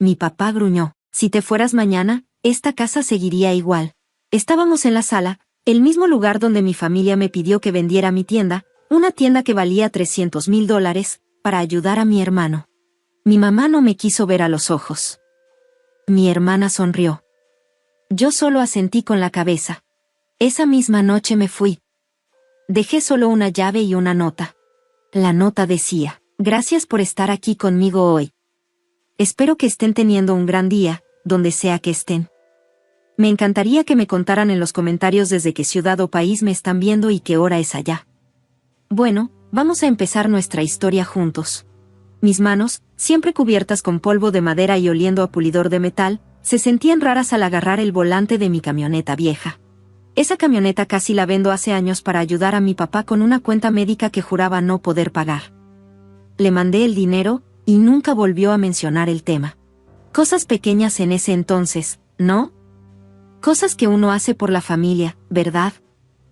Mi papá gruñó. Si te fueras mañana, esta casa seguiría igual. Estábamos en la sala, el mismo lugar donde mi familia me pidió que vendiera mi tienda, una tienda que valía $300,000, para ayudar a mi hermano. Mi mamá no me quiso ver a los ojos. Mi hermana sonrió. Yo solo asentí con la cabeza. Esa misma noche me fui. Dejé solo una llave y una nota. La nota decía: gracias por estar aquí conmigo hoy. Espero que estén teniendo un gran día, donde sea que estén. Me encantaría que me contaran en los comentarios desde qué ciudad o país me están viendo y qué hora es allá. Bueno, vamos a empezar nuestra historia juntos. Mis manos, siempre cubiertas con polvo de madera y oliendo a pulidor de metal, se sentían raras al agarrar el volante de mi camioneta vieja. Esa camioneta casi la vendo hace años para ayudar a mi papá con una cuenta médica que juraba no poder pagar. Le mandé el dinero, y nunca volvió a mencionar el tema. Cosas pequeñas en ese entonces, ¿no? Cosas que uno hace por la familia, ¿verdad?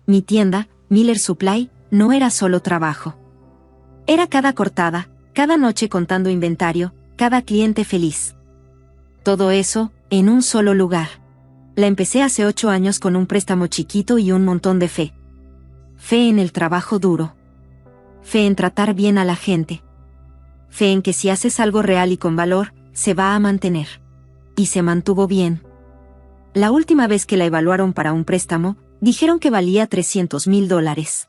Mi tienda, Miller Supply, no era solo trabajo. Era cada cortada, cada noche contando inventario, cada cliente feliz. Todo eso, en un solo lugar. La empecé hace 8 años con un préstamo chiquito y un montón de fe. Fe en el trabajo duro. Fe en tratar bien a la gente. Fe en que si haces algo real y con valor, se va a mantener. Y se mantuvo bien. La última vez que la evaluaron para un préstamo, dijeron que valía $300,000.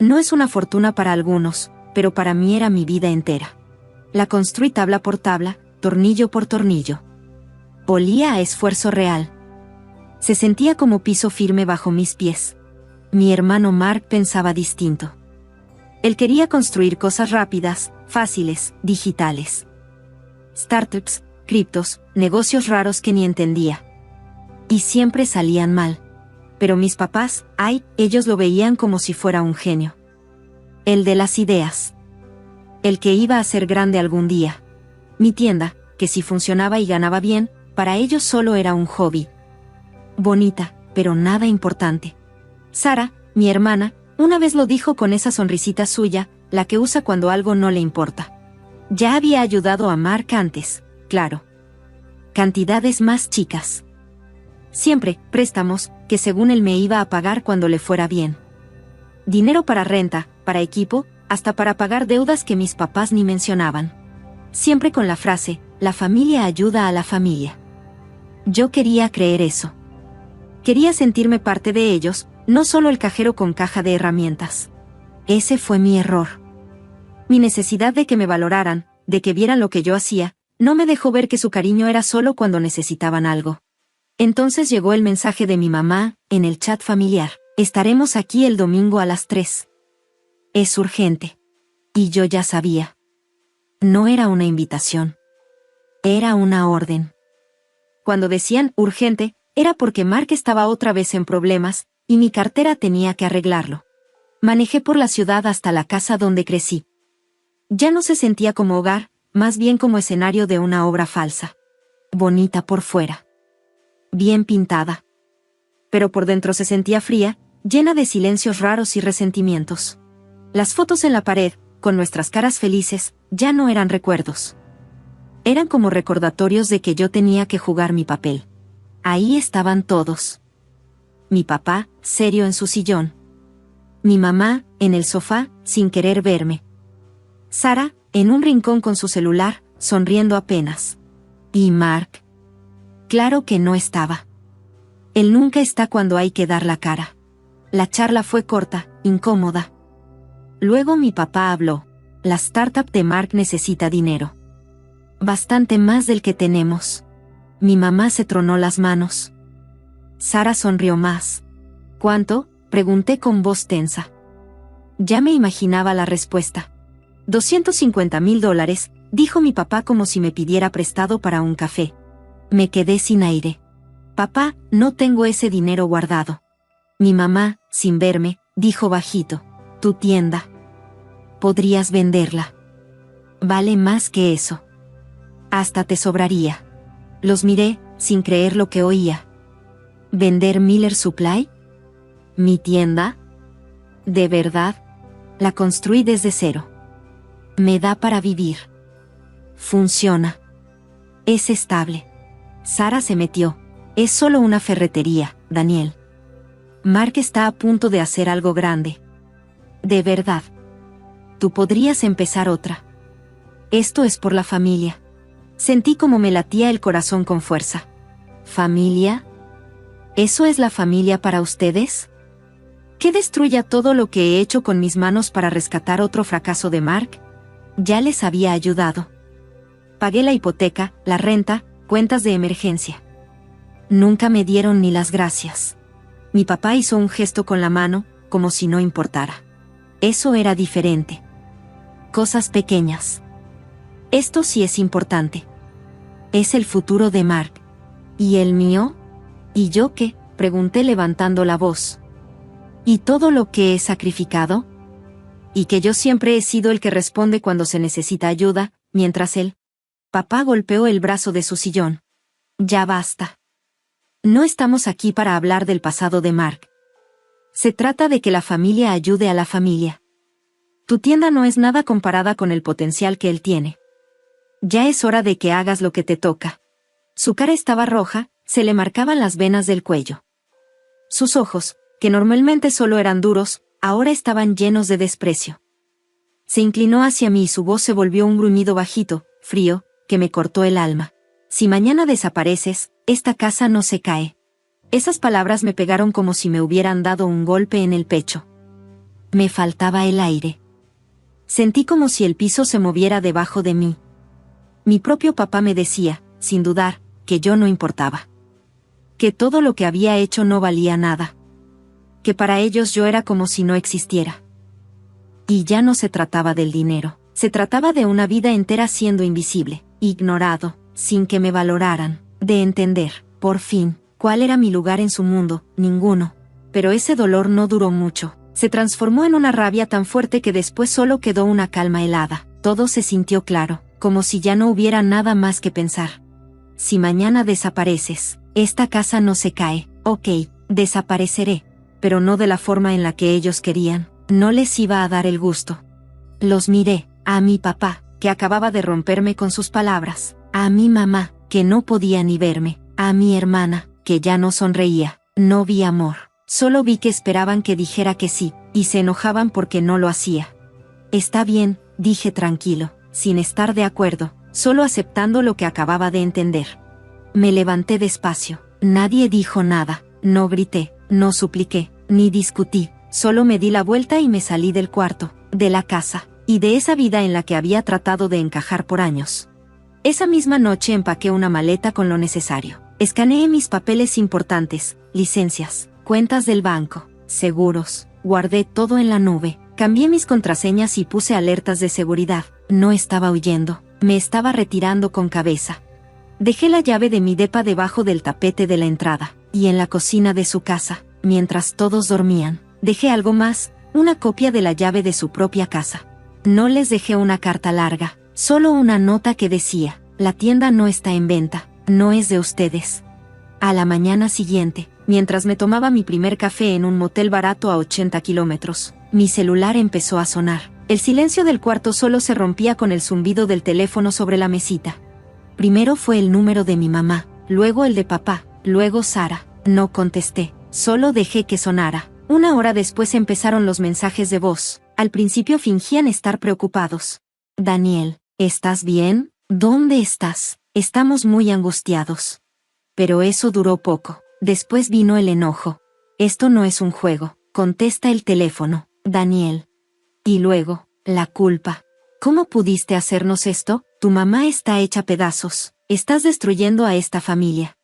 No es una fortuna para algunos, pero para mí era mi vida entera. La construí tabla por tabla, tornillo por tornillo. Olía a esfuerzo real. Se sentía como piso firme bajo mis pies. Mi hermano Mark pensaba distinto. Él quería construir cosas rápidas, fáciles, digitales. Startups, criptos, negocios raros que ni entendía. Y siempre salían mal. Pero mis papás, ellos lo veían como si fuera un genio. El de las ideas. El que iba a ser grande algún día. Mi tienda, que si funcionaba y ganaba bien, para ellos solo era un hobby. Bonita, pero nada importante. Sara, mi hermana, una vez lo dijo con esa sonrisita suya, la que usa cuando algo no le importa. Ya había ayudado a Mark antes, claro. Cantidades más chicas. Siempre, préstamos, que según él me iba a pagar cuando le fuera bien. Dinero para renta, para equipo, hasta para pagar deudas que mis papás ni mencionaban. Siempre con la frase, la familia ayuda a la familia. Yo quería creer eso. Quería sentirme parte de ellos, no solo el cajero con caja de herramientas. Ese fue mi error. Mi necesidad de que me valoraran, de que vieran lo que yo hacía, no me dejó ver que su cariño era solo cuando necesitaban algo. Entonces llegó el mensaje de mi mamá, en el chat familiar. Estaremos aquí el domingo a las 3. Es urgente. Y yo ya sabía. No era una invitación. Era una orden. Cuando decían urgente, era porque Mark estaba otra vez en problemas, y mi cartera tenía que arreglarlo. Manejé por la ciudad hasta la casa donde crecí. Ya no se sentía como hogar, más bien como escenario de una obra falsa. Bonita por fuera. Bien pintada. Pero por dentro se sentía fría, llena de silencios raros y resentimientos. Las fotos en la pared, con nuestras caras felices, ya no eran recuerdos. Eran como recordatorios de que yo tenía que jugar mi papel. Ahí estaban todos. Mi papá, serio en su sillón. Mi mamá, en el sofá, sin querer verme. Sara, en un rincón con su celular, sonriendo apenas. Y Mark. Claro que no estaba. Él nunca está cuando hay que dar la cara. La charla fue corta, incómoda. Luego mi papá habló. La startup de Mark necesita dinero. Bastante más del que tenemos. Mi mamá se tronó las manos. Sara sonrió más. ¿Cuánto?, pregunté con voz tensa. Ya me imaginaba la respuesta. $250,000, dijo mi papá como si me pidiera prestado para un café. Me quedé sin aire. Papá, no tengo ese dinero guardado. Mi mamá, sin verme, dijo bajito. Tu tienda. Podrías venderla. Vale más que eso. Hasta te sobraría. Los miré, sin creer lo que oía. ¿Vender Miller Supply? ¿Mi tienda? ¿De verdad? La construí desde cero. Me da para vivir. Funciona. Es estable. Sara se metió. Es solo una ferretería, Daniel. Mark está a punto de hacer algo grande. De verdad. Tú podrías empezar otra. Esto es por la familia. Sentí como me latía el corazón con fuerza. ¿Familia? ¿Eso es la familia para ustedes? ¿Que destruya todo lo que he hecho con mis manos para rescatar otro fracaso de Mark? Ya les había ayudado. Pagué la hipoteca, la renta, cuentas de emergencia. Nunca me dieron ni las gracias. Mi papá hizo un gesto con la mano, como si no importara. Eso era diferente. Cosas pequeñas. Esto sí es importante. Es el futuro de Mark. ¿Y el mío? ¿Y yo qué? Pregunté levantando la voz. ¿Y todo lo que he sacrificado? Y que yo siempre he sido el que responde cuando se necesita ayuda, mientras él... Papá golpeó el brazo de su sillón. Ya basta. No estamos aquí para hablar del pasado de Mark. Se trata de que la familia ayude a la familia. Tu tienda no es nada comparada con el potencial que él tiene. Ya es hora de que hagas lo que te toca. Su cara estaba roja, se le marcaban las venas del cuello. Sus ojos, que normalmente solo eran duros, ahora estaban llenos de desprecio. Se inclinó hacia mí y su voz se volvió un gruñido bajito, frío, que me cortó el alma. Si mañana desapareces, esta casa no se cae. Esas palabras me pegaron como si me hubieran dado un golpe en el pecho. Me faltaba el aire. Sentí como si el piso se moviera debajo de mí. Mi propio papá me decía, sin dudar, que yo no importaba. Que todo lo que había hecho no valía nada. Que para ellos yo era como si no existiera. Y ya no se trataba del dinero. Se trataba de una vida entera siendo invisible, ignorado, sin que me valoraran, de entender, por fin, cuál era mi lugar en su mundo, ninguno. Pero ese dolor no duró mucho. Se transformó en una rabia tan fuerte que después solo quedó una calma helada. Todo se sintió claro, como si ya no hubiera nada más que pensar. Si mañana desapareces, esta casa no se cae. Ok, desapareceré. Pero no de la forma en la que ellos querían. No les iba a dar el gusto. Los miré, a mi papá, que acababa de romperme con sus palabras, a mi mamá, que no podía ni verme, a mi hermana, que ya no sonreía. No vi amor. Solo vi que esperaban que dijera que sí, y se enojaban porque no lo hacía. Está bien, dije tranquilo, sin estar de acuerdo, solo aceptando lo que acababa de entender. Me levanté despacio. Nadie dijo nada, no grité, no supliqué, ni discutí, solo me di la vuelta y me salí del cuarto, de la casa, y de esa vida en la que había tratado de encajar por años. Esa misma noche empaqué una maleta con lo necesario. Escaneé mis papeles importantes, licencias, cuentas del banco, seguros, guardé todo en la nube, cambié mis contraseñas y puse alertas de seguridad. No estaba huyendo, me estaba retirando con cabeza. Dejé la llave de mi depa debajo del tapete de la entrada, y en la cocina de su casa, mientras todos dormían, dejé algo más, una copia de la llave de su propia casa. No les dejé una carta larga, solo una nota que decía, la tienda no está en venta, no es de ustedes. A la mañana siguiente, mientras me tomaba mi primer café en un motel barato a 80 kilómetros, mi celular empezó a sonar. El silencio del cuarto solo se rompía con el zumbido del teléfono sobre la mesita. Primero fue el número de mi mamá, luego el de papá, luego Sara. No contesté, solo dejé que sonara. Una hora después empezaron los mensajes de voz. Al principio fingían estar preocupados. Daniel, ¿estás bien? ¿Dónde estás? Estamos muy angustiados. Pero eso duró poco. Después vino el enojo. Esto no es un juego. Contesta el teléfono, Daniel. Y luego, la culpa. ¿Cómo pudiste hacernos esto? Tu mamá está hecha pedazos. Estás destruyendo a esta familia.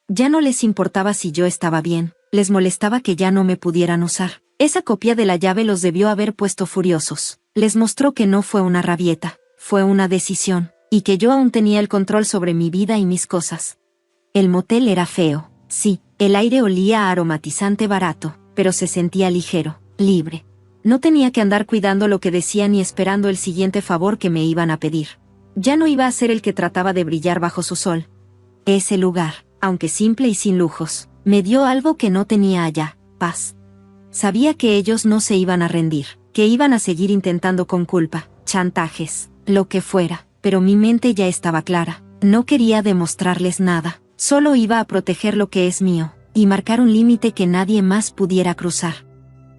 Ya no les importaba si yo estaba bien. Les molestaba que ya no me pudieran usar. Esa copia de la llave los debió haber puesto furiosos. Les mostró que no fue una rabieta, fue una decisión, y que yo aún tenía el control sobre mi vida y mis cosas. El motel era feo, sí, el aire olía a aromatizante barato, pero se sentía ligero, libre. No tenía que andar cuidando lo que decían ni esperando el siguiente favor que me iban a pedir. Ya no iba a ser el que trataba de brillar bajo su sol. Ese lugar, aunque simple y sin lujos, me dio algo que no tenía allá, paz. Sabía que ellos no se iban a rendir, que iban a seguir intentando con culpa, chantajes, lo que fuera, pero mi mente ya estaba clara. No quería demostrarles nada, solo iba a proteger lo que es mío, y marcar un límite que nadie más pudiera cruzar.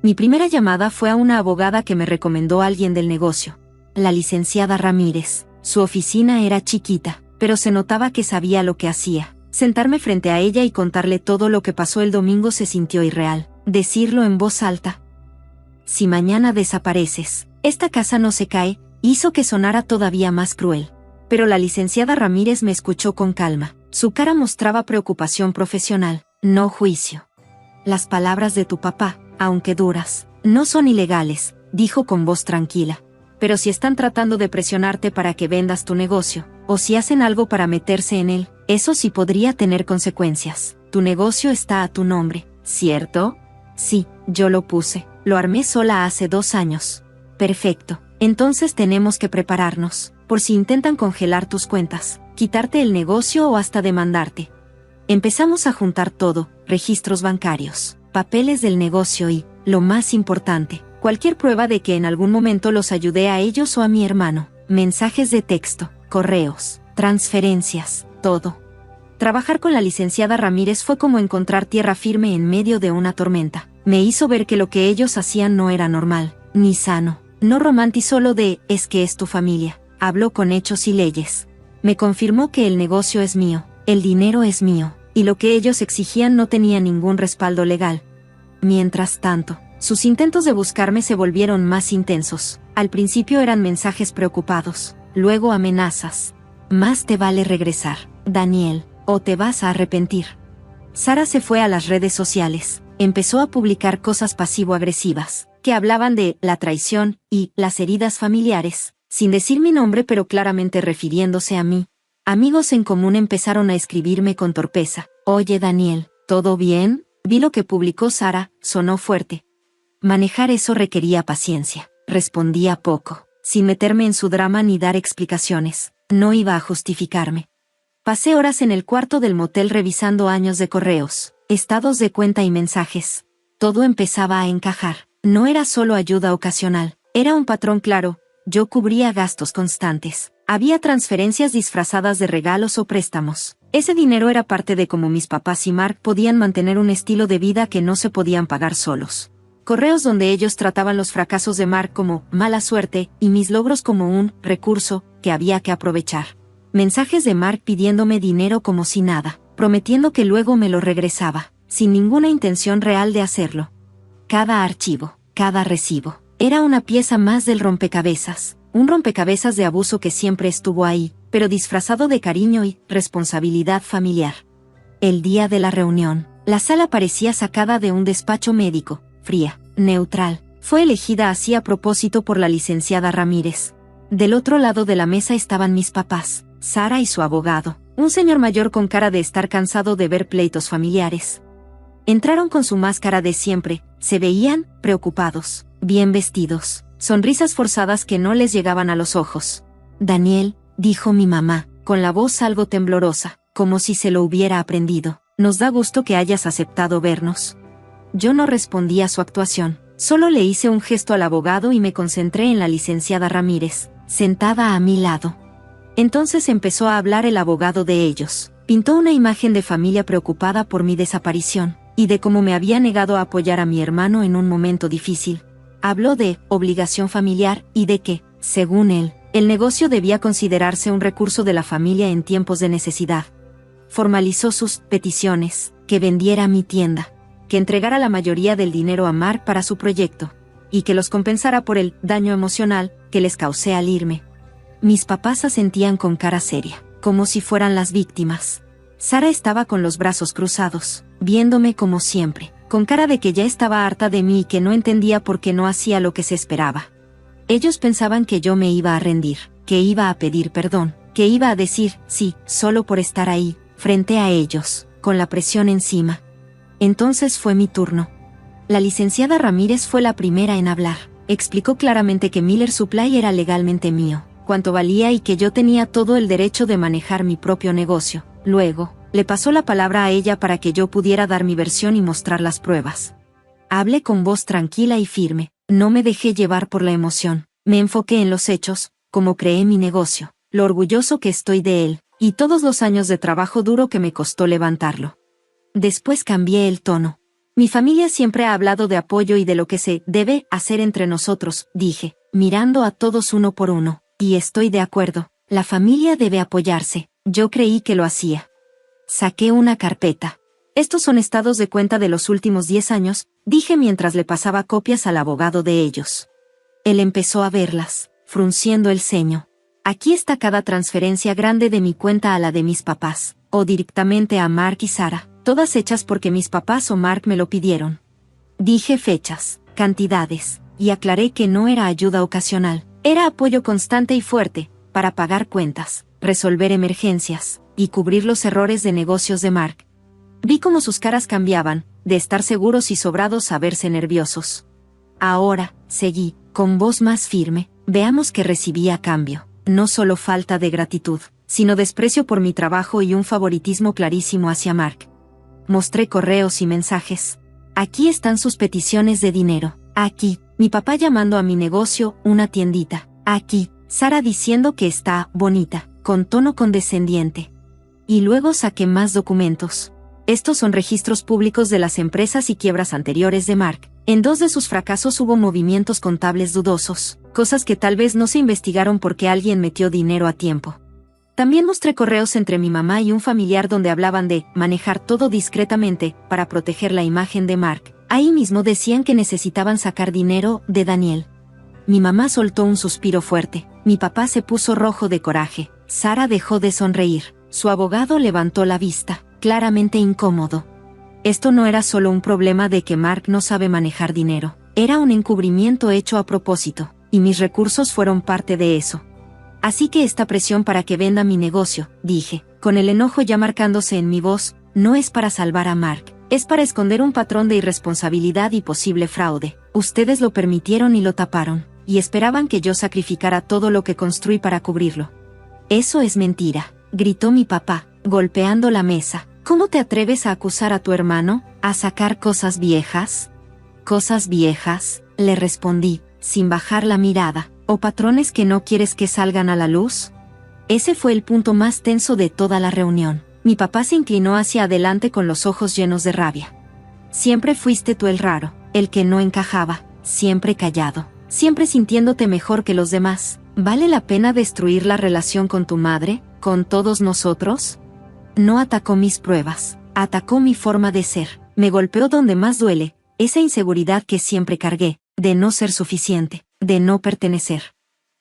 Mi primera llamada fue a una abogada que me recomendó alguien del negocio, la licenciada Ramírez. Su oficina era chiquita, pero se notaba que sabía lo que hacía. Sentarme frente a ella y contarle todo lo que pasó el domingo se sintió irreal. Decirlo en voz alta: si mañana desapareces, esta casa no se cae, hizo que sonara todavía más cruel. Pero la licenciada Ramírez me escuchó con calma. Su cara mostraba preocupación profesional, no juicio. Las palabras de tu papá, aunque duras, no son ilegales, dijo con voz tranquila. Pero si están tratando de presionarte para que vendas tu negocio, o si hacen algo para meterse en él, eso sí podría tener consecuencias. Tu negocio está a tu nombre, ¿cierto? Sí, yo lo puse. Lo armé sola hace 2 años. Perfecto. Entonces tenemos que prepararnos, por si intentan congelar tus cuentas, quitarte el negocio o hasta demandarte. Empezamos a juntar todo: registros bancarios, papeles del negocio y, lo más importante, cualquier prueba de que en algún momento los ayudé a ellos o a mi hermano. Mensajes de texto, correos, transferencias, todo. Trabajar con la licenciada Ramírez fue como encontrar tierra firme en medio de una tormenta. Me hizo ver que lo que ellos hacían no era normal, ni sano. No romantizó lo de «es que es tu familia». Habló con hechos y leyes. Me confirmó que el negocio es mío, el dinero es mío, y lo que ellos exigían no tenía ningún respaldo legal. Mientras tanto, sus intentos de buscarme se volvieron más intensos. Al principio eran mensajes preocupados, luego amenazas. Más te vale regresar, Daniel, o te vas a arrepentir. Sara se fue a las redes sociales, empezó a publicar cosas pasivo-agresivas, que hablaban de la traición y las heridas familiares, sin decir mi nombre pero claramente refiriéndose a mí. Amigos en común empezaron a escribirme con torpeza: «Oye Daniel, ¿todo bien?». Vi lo que publicó Sara, sonó fuerte. Manejar eso requería paciencia. Respondía poco, sin meterme en su drama ni dar explicaciones. No iba a justificarme. Pasé horas en el cuarto del motel revisando años de correos, estados de cuenta y mensajes. Todo empezaba a encajar. No era solo ayuda ocasional, era un patrón claro. Yo cubría gastos constantes. Había transferencias disfrazadas de regalos o préstamos. Ese dinero era parte de cómo mis papás y Mark podían mantener un estilo de vida que no se podían pagar solos. Correos donde ellos trataban los fracasos de Mark como mala suerte y mis logros como un recurso que había que aprovechar. Mensajes de Mark pidiéndome dinero como si nada, prometiendo que luego me lo regresaba, sin ninguna intención real de hacerlo. Cada archivo, cada recibo, era una pieza más del rompecabezas, un rompecabezas de abuso que siempre estuvo ahí, pero disfrazado de cariño y responsabilidad familiar. El día de la reunión, la sala parecía sacada de un despacho médico, fría, neutral. Fue elegida así a propósito por la licenciada Ramírez. Del otro lado de la mesa estaban mis papás, Sara y su abogado, un señor mayor con cara de estar cansado de ver pleitos familiares. Entraron con su máscara de siempre, se veían preocupados, bien vestidos, sonrisas forzadas que no les llegaban a los ojos. «Daniel», dijo mi mamá, con la voz algo temblorosa, como si se lo hubiera aprendido, «nos da gusto que hayas aceptado vernos». Yo no respondí a su actuación, solo le hice un gesto al abogado y me concentré en la licenciada Ramírez, sentada a mi lado. Entonces empezó a hablar el abogado de ellos. Pintó una imagen de familia preocupada por mi desaparición, y de cómo me había negado a apoyar a mi hermano en un momento difícil. Habló de obligación familiar y de que, según él, el negocio debía considerarse un recurso de la familia en tiempos de necesidad. Formalizó sus peticiones: que vendiera mi tienda, que entregara la mayoría del dinero a Mark para su proyecto, y que los compensara por el daño emocional que les causé al irme. Mis papás asentían con cara seria, como si fueran las víctimas. Sara estaba con los brazos cruzados, viéndome como siempre, con cara de que ya estaba harta de mí y que no entendía por qué no hacía lo que se esperaba. Ellos pensaban que yo me iba a rendir, que iba a pedir perdón, que iba a decir sí, solo por estar ahí, frente a ellos, con la presión encima. Entonces fue mi turno. La licenciada Ramírez fue la primera en hablar. Explicó claramente que Miller Supply era legalmente mío, cuánto valía y que yo tenía todo el derecho de manejar mi propio negocio. Luego, le pasó la palabra a ella para que yo pudiera dar mi versión y mostrar las pruebas. Hablé con voz tranquila y firme, no me dejé llevar por la emoción, me enfoqué en los hechos, cómo creé mi negocio, lo orgulloso que estoy de él, y todos los años de trabajo duro que me costó levantarlo. Después cambié el tono. Mi familia siempre ha hablado de apoyo y de lo que se debe hacer entre nosotros, dije, mirando a todos uno por uno, y estoy de acuerdo, la familia debe apoyarse. Yo creí que lo hacía. Saqué una carpeta. Estos son estados de cuenta de los últimos 10 años, dije mientras le pasaba copias al abogado de ellos. Él empezó a verlas, frunciendo el ceño. Aquí está cada transferencia grande de mi cuenta a la de mis papás, o directamente a Mark y Sarah, todas hechas porque mis papás o Mark me lo pidieron. Dije fechas, cantidades, y aclaré que no era ayuda ocasional, era apoyo constante y fuerte, para pagar cuentas, resolver emergencias, y cubrir los errores de negocios de Mark. Vi cómo sus caras cambiaban, de estar seguros y sobrados a verse nerviosos. Ahora, seguí, con voz más firme, veamos que recibí a cambio, no solo falta de gratitud, sino desprecio por mi trabajo y un favoritismo clarísimo hacia Mark. Mostré correos y mensajes. Aquí están sus peticiones de dinero. Aquí, mi papá llamando a mi negocio, una tiendita. Aquí, Sarah diciendo que está bonita, con tono condescendiente. Y luego saqué más documentos. Estos son registros públicos de las empresas y quiebras anteriores de Mark. En 2 de sus fracasos hubo movimientos contables dudosos, cosas que tal vez no se investigaron porque alguien metió dinero a tiempo. También mostré correos entre mi mamá y un familiar donde hablaban de manejar todo discretamente para proteger la imagen de Mark. Ahí mismo decían que necesitaban sacar dinero de Daniel. Mi mamá soltó un suspiro fuerte. Mi papá se puso rojo de coraje. Sarah dejó de sonreír. Su abogado levantó la vista, claramente incómodo. Esto no era solo un problema de que Mark no sabe manejar dinero. Era un encubrimiento hecho a propósito, y mis recursos fueron parte de eso. Así que esta presión para que venda mi negocio, dije, con el enojo ya marcándose en mi voz, no es para salvar a Mark, es para esconder un patrón de irresponsabilidad y posible fraude. Ustedes lo permitieron y lo taparon, y esperaban que yo sacrificara todo lo que construí para cubrirlo. Eso es mentira, gritó mi papá, golpeando la mesa. ¿Cómo te atreves a acusar a tu hermano, a sacar cosas viejas? ¿Cosas viejas?, le respondí, sin bajar la mirada. ¿O patrones que no quieres que salgan a la luz? Ese fue el punto más tenso de toda la reunión. Mi papá se inclinó hacia adelante con los ojos llenos de rabia. Siempre fuiste tú el raro, el que no encajaba, siempre callado, siempre sintiéndote mejor que los demás. ¿Vale la pena destruir la relación con tu madre, con todos nosotros? No atacó mis pruebas, atacó mi forma de ser, me golpeó donde más duele, esa inseguridad que siempre cargué, de no ser suficiente, de no pertenecer.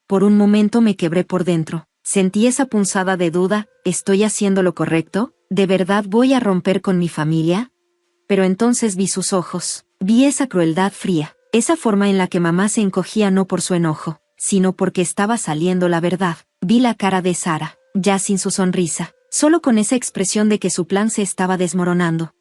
Por un momento me quebré por dentro, sentí esa punzada de duda, ¿estoy haciendo lo correcto? ¿De verdad voy a romper con mi familia? Pero entonces vi sus ojos, vi esa crueldad fría, esa forma en la que mamá se encogía no por su enojo, sino porque estaba saliendo la verdad. Vi la cara de Sarah, ya sin su sonrisa, solo con esa expresión de que su plan se estaba desmoronando.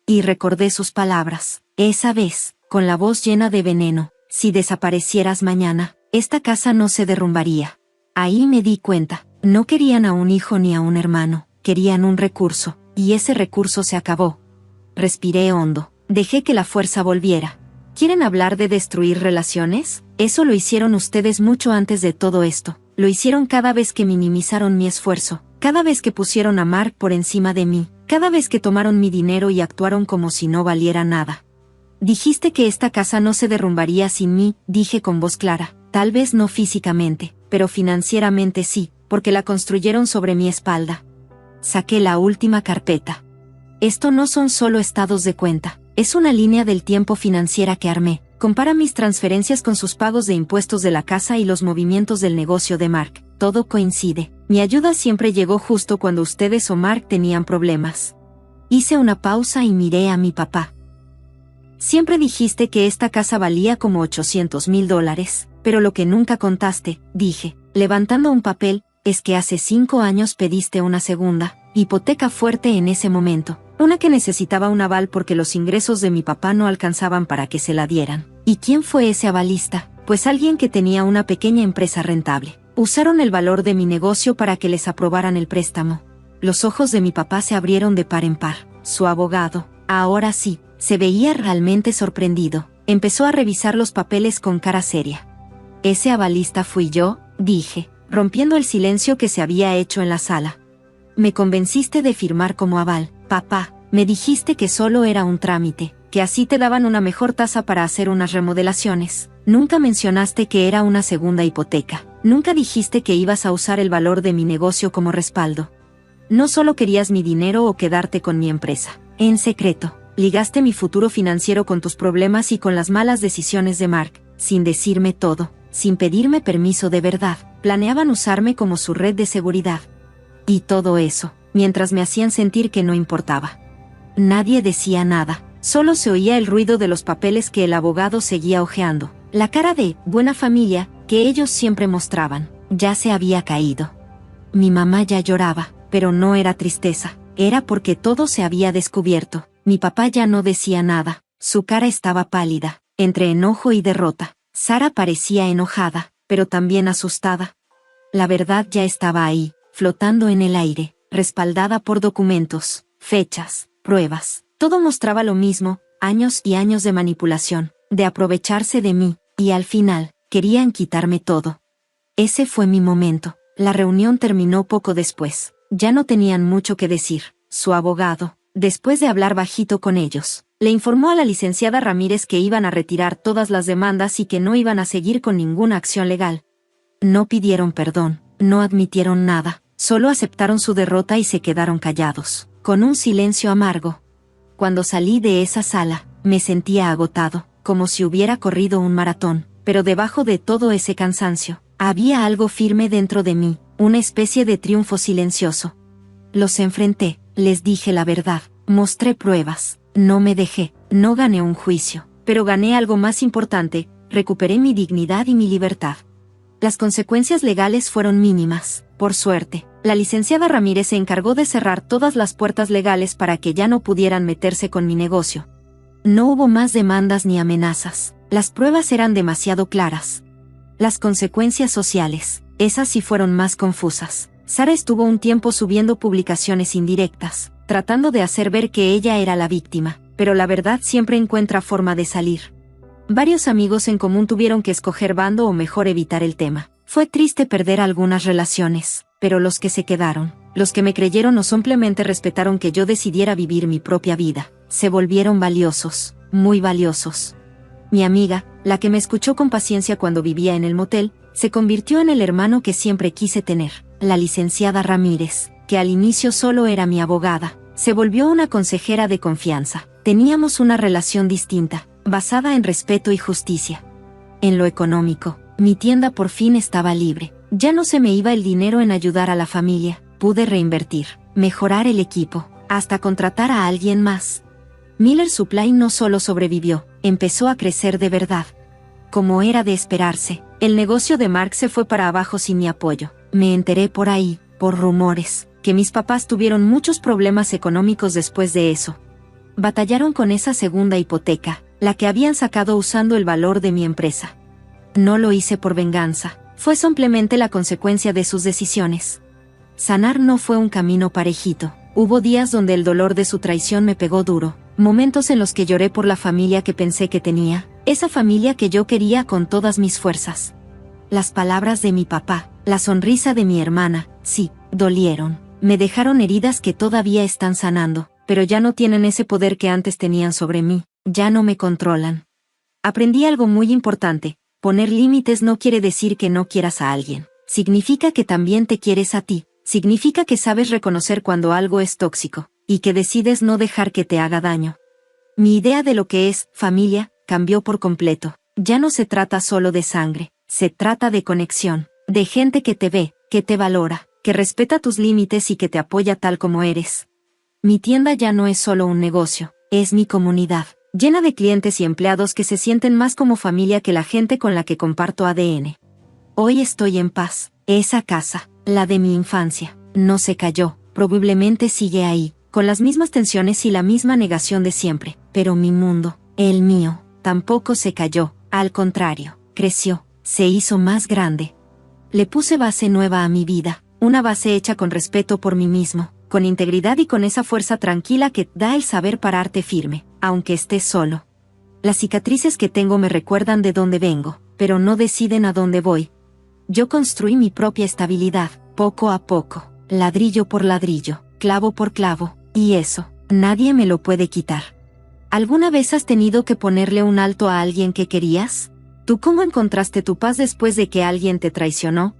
Y recordé sus palabras, esa vez, con la voz llena de veneno, si desaparecieras mañana, esta casa no se derrumbaría. Ahí me di cuenta, no querían a un hijo ni a un hermano, querían un recurso, y ese recurso se acabó. Respiré hondo, dejé que la fuerza volviera. ¿Quieren hablar de destruir relaciones? Eso lo hicieron ustedes mucho antes de todo esto. Lo hicieron cada vez que minimizaron mi esfuerzo, cada vez que pusieron a Mark por encima de mí, cada vez que tomaron mi dinero y actuaron como si no valiera nada. Dijiste que esta casa no se derrumbaría sin mí, dije con voz clara, tal vez no físicamente, pero financieramente sí, porque la construyeron sobre mi espalda. Saqué la última carpeta. Esto no son solo estados de cuenta, es una línea del tiempo financiera que armé. Compara mis transferencias con sus pagos de impuestos de la casa y los movimientos del negocio de Mark. Todo coincide. Mi ayuda siempre llegó justo cuando ustedes o Mark tenían problemas. Hice una pausa y miré a mi papá. Siempre dijiste que esta casa valía como $800,000, pero lo que nunca contaste, dije, levantando un papel, es que hace 5 años pediste una segunda hipoteca fuerte en ese momento. Una que necesitaba un aval porque los ingresos de mi papá no alcanzaban para que se la dieran. ¿Y quién fue ese avalista? Pues alguien que tenía una pequeña empresa rentable. Usaron el valor de mi negocio para que les aprobaran el préstamo. Los ojos de mi papá se abrieron de par en par. Su abogado, ahora sí, se veía realmente sorprendido. Empezó a revisar los papeles con cara seria. Ese avalista fui yo, dije, rompiendo el silencio que se había hecho en la sala. Me convenciste de firmar como aval. Papá, me dijiste que solo era un trámite, que así te daban una mejor tasa para hacer unas remodelaciones. Nunca mencionaste que era una segunda hipoteca. Nunca dijiste que ibas a usar el valor de mi negocio como respaldo. No solo querías mi dinero o quedarte con mi empresa. En secreto, ligaste mi futuro financiero con tus problemas y con las malas decisiones de Mark, sin decirme todo, sin pedirme permiso de verdad. Planeaban usarme como su red de seguridad. Y todo eso, mientras me hacían sentir que no importaba. Nadie decía nada, solo se oía el ruido de los papeles que el abogado seguía hojeando. La cara de buena familia que ellos siempre mostraban, ya se había caído. Mi mamá ya lloraba, pero no era tristeza, era porque todo se había descubierto. Mi papá ya no decía nada, su cara estaba pálida, entre enojo y derrota. Sara parecía enojada, pero también asustada. La verdad ya estaba ahí, flotando en el aire, respaldada por documentos, fechas, pruebas. Todo mostraba lo mismo, años y años de manipulación, de aprovecharse de mí, y al final, querían quitarme todo. Ese fue mi momento. La reunión terminó poco después. Ya no tenían mucho que decir. Su abogado, después de hablar bajito con ellos, le informó a la licenciada Ramírez que iban a retirar todas las demandas y que no iban a seguir con ninguna acción legal. No pidieron perdón, no admitieron nada, solo aceptaron su derrota y se quedaron callados, con un silencio amargo. Cuando salí de esa sala, me sentía agotado, como si hubiera corrido un maratón, pero debajo de todo ese cansancio, había algo firme dentro de mí, una especie de triunfo silencioso. Los enfrenté, les dije la verdad, mostré pruebas, no me dejé, no gané un juicio, pero gané algo más importante, recuperé mi dignidad y mi libertad. Las consecuencias legales fueron mínimas, por suerte. La licenciada Ramírez se encargó de cerrar todas las puertas legales para que ya no pudieran meterse con mi negocio. No hubo más demandas ni amenazas, las pruebas eran demasiado claras. Las consecuencias sociales, esas sí fueron más confusas. Sara estuvo un tiempo subiendo publicaciones indirectas, tratando de hacer ver que ella era la víctima, pero la verdad siempre encuentra forma de salir. Varios amigos en común tuvieron que escoger bando o mejor evitar el tema. Fue triste perder algunas relaciones, pero los que se quedaron, los que me creyeron o simplemente respetaron que yo decidiera vivir mi propia vida, se volvieron valiosos, muy valiosos. Mi amiga, la que me escuchó con paciencia cuando vivía en el motel, se convirtió en el hermano que siempre quise tener. La licenciada Ramírez, que al inicio solo era mi abogada, se volvió una consejera de confianza. Teníamos una relación distinta, basada en respeto y justicia. En lo económico, mi tienda por fin estaba libre. Ya no se me iba el dinero en ayudar a la familia. Pude reinvertir, mejorar el equipo, hasta contratar a alguien más. Miller Supply no solo sobrevivió, empezó a crecer de verdad. Como era de esperarse, el negocio de Mark se fue para abajo sin mi apoyo. Me enteré por ahí, por rumores, que mis papás tuvieron muchos problemas económicos después de eso. Batallaron con esa segunda hipoteca, la que habían sacado usando el valor de mi empresa. No lo hice por venganza, fue simplemente la consecuencia de sus decisiones. Sanar no fue un camino parejito. Hubo días donde el dolor de su traición me pegó duro, momentos en los que lloré por la familia que pensé que tenía, esa familia que yo quería con todas mis fuerzas. Las palabras de mi papá, la sonrisa de mi hermana, sí, dolieron. Me dejaron heridas que todavía están sanando, pero ya no tienen ese poder que antes tenían sobre mí, ya no me controlan. Aprendí algo muy importante, poner límites no quiere decir que no quieras a alguien, significa que también te quieres a ti, significa que sabes reconocer cuando algo es tóxico, y que decides no dejar que te haga daño. Mi idea de lo que es familia cambió por completo, ya no se trata solo de sangre, se trata de conexión, de gente que te ve, que te valora, que respeta tus límites y que te apoya tal como eres. Mi tienda ya no es solo un negocio, es mi comunidad, llena de clientes y empleados que se sienten más como familia que la gente con la que comparto ADN. Hoy estoy en paz, esa casa, la de mi infancia, no se cayó, probablemente sigue ahí, con las mismas tensiones y la misma negación de siempre, pero mi mundo, el mío, tampoco se cayó, al contrario, creció, se hizo más grande. Le puse base nueva a mi vida, una base hecha con respeto por mí mismo, con integridad y con esa fuerza tranquila que da el saber pararte firme, aunque estés solo. Las cicatrices que tengo me recuerdan de dónde vengo, pero no deciden a dónde voy. Yo construí mi propia estabilidad, poco a poco. ladrillo por ladrillo, clavo por clavo, y eso, nadie me lo puede quitar. ¿Alguna vez has tenido que ponerle un alto a alguien que querías? ¿Tú cómo encontraste tu paz después de que alguien te traicionó?